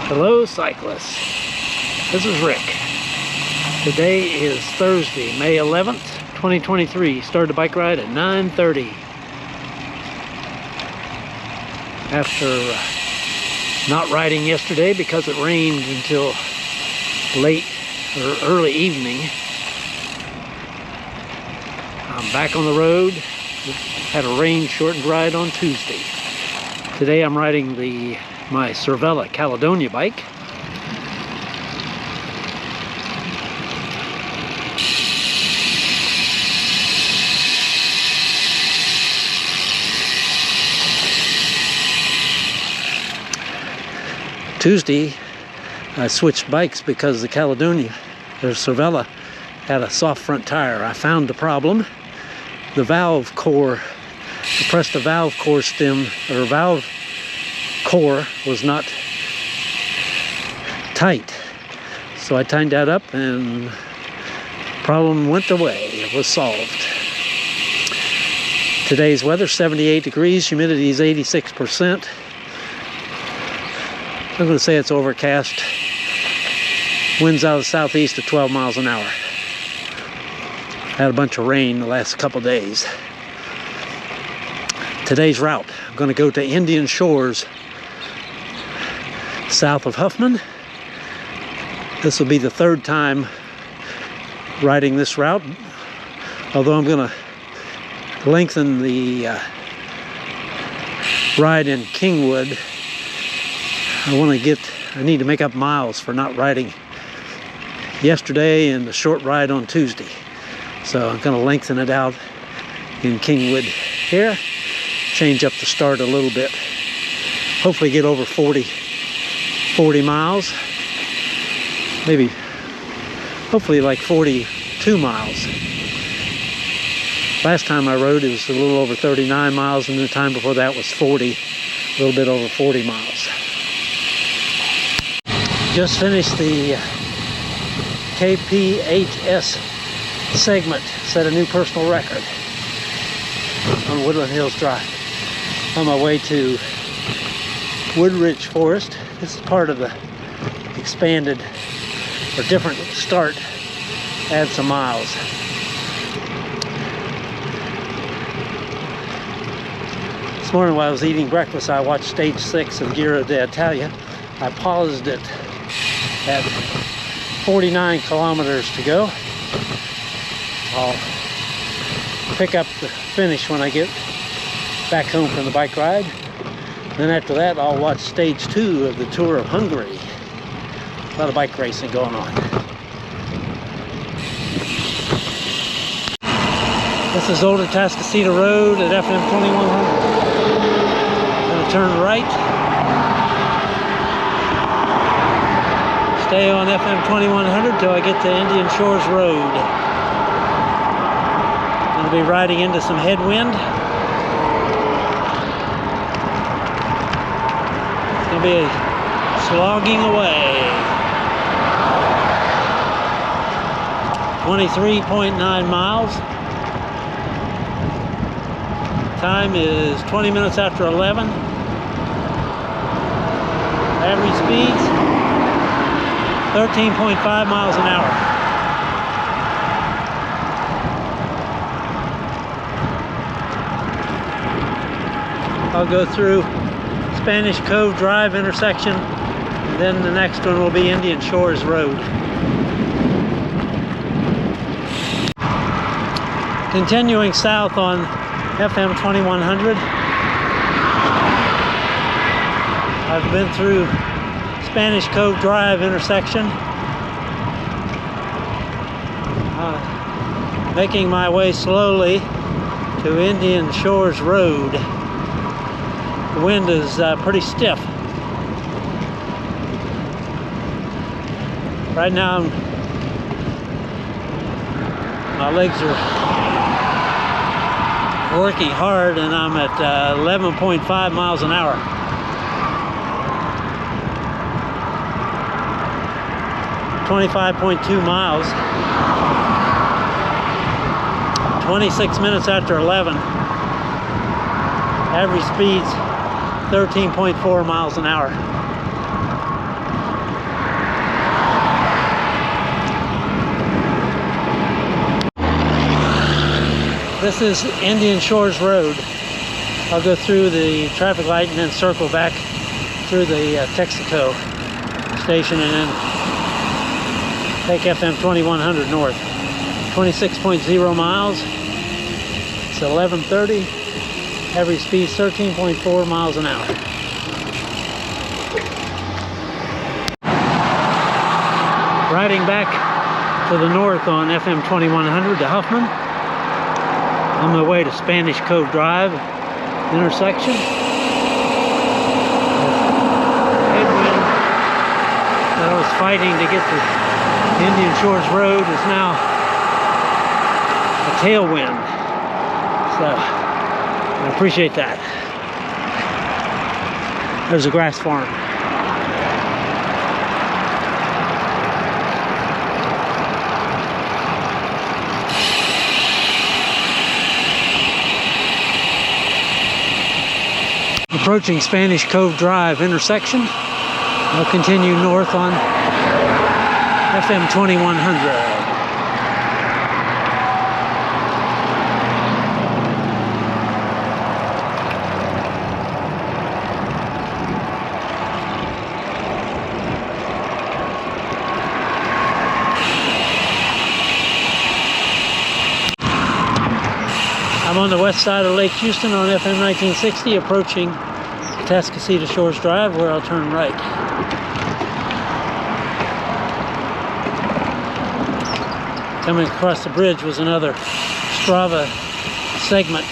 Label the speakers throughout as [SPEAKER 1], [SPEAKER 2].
[SPEAKER 1] Hello cyclists, this is Rick. Today is Thursday, May 11th, 2023. Started a bike ride at 9:30. After not riding yesterday because it rained until late or early evening, I'm back on the road. Had a rain shortened ride on Tuesday. Today I'm riding my Cervella Caledonia bike. Tuesday I switched bikes because the Caledonia, or Cervella, had a soft front tire. I found the problem. The valve core, I pressed the valve core stem, or valve core was not tight. So I tightened that up and the problem went away. It was solved. Today's weather, 78 degrees, humidity is 86%. I'm going to say it's overcast. Winds out of the southeast at 12 miles an hour. Had a bunch of rain the last couple days. Today's route, I'm going to go to Indian Shores, south of Huffman. This will be the third time riding this route, although I'm going to lengthen the ride in Kingwood. I need to make up miles for not riding yesterday and the short ride on Tuesday. So I'm going to lengthen it out in Kingwood here, change up the start a little bit. Hopefully get over 40 miles, maybe, hopefully like 42 miles. Last time I rode it was a little over 39 miles, and the time before that was 40, a little bit over 40 miles. Just finished the KPHS segment, set a new personal record on Woodland Hills Drive. On my way to Woodridge Forest. This is part of the expanded or different start, add some miles. This morning while I was eating breakfast, I watched stage 6 of Giro d'Italia. I paused it at 49 kilometers to go. I'll pick up the finish when I get back home from the bike ride. Then after that, I'll watch stage 2 of the Tour of Hungary. A lot of bike racing going on. This is Old Atascocita Road at FM 2100. Gonna turn right. Stay on FM 2100 till I get to Indian Shores Road. Gonna be riding into some headwind. It's gonna be slogging away. 23.9 miles. Time is 20 minutes after 11. Average speeds 13.5 miles an hour. I'll go through Spanish Cove Drive intersection, and then the next one will be Indian Shores Road. Continuing south on FM 2100, I've been through Spanish Cove Drive intersection, making my way slowly to Indian Shores Road. The wind is pretty stiff. Right now my legs are working hard, and I'm at 11.5 miles an hour. $25.2 miles. 26 minutes after 11. Average speeds 13.4 miles an hour. This is Indian Shores Road. I'll go through the traffic light and then circle back through the Texaco station and then take FM 2100 north. 26.0 miles. It's 11:30. Average speed 13.4 miles an hour. Riding back to the north on FM 2100 to Huffman. On my way to Spanish Cove Drive intersection. Headwind that I was fighting to get to Indian Shores Road is now a tailwind. So I appreciate that. There's a grass farm. Approaching Spanish Cove Drive intersection. I'll continue north on FM 2100. I'm on the west side of Lake Houston on FM 1960, approaching Atascocita Shores Drive, where I'll turn right. Coming across the bridge was another Strava segment.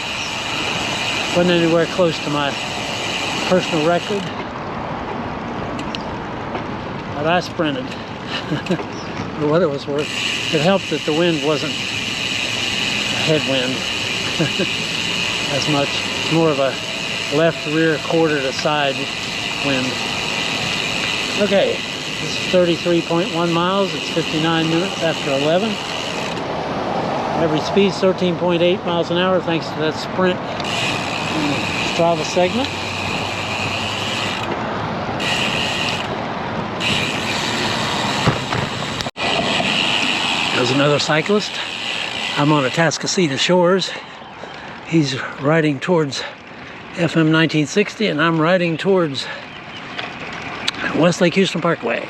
[SPEAKER 1] Wasn't anywhere close to my personal record, but I sprinted for what it was worth. It helped that the wind wasn't a headwind as much. It's more of a left rear quarter to side wind. Okay, this is 33.1 miles. It's 59 minutes after 11. Average speed 13.8 miles an hour thanks to that sprint in the Strava segment. There's another cyclist. I'm on Atascocita Shores. He's riding towards FM 1960 and I'm riding towards West Lake Houston Parkway.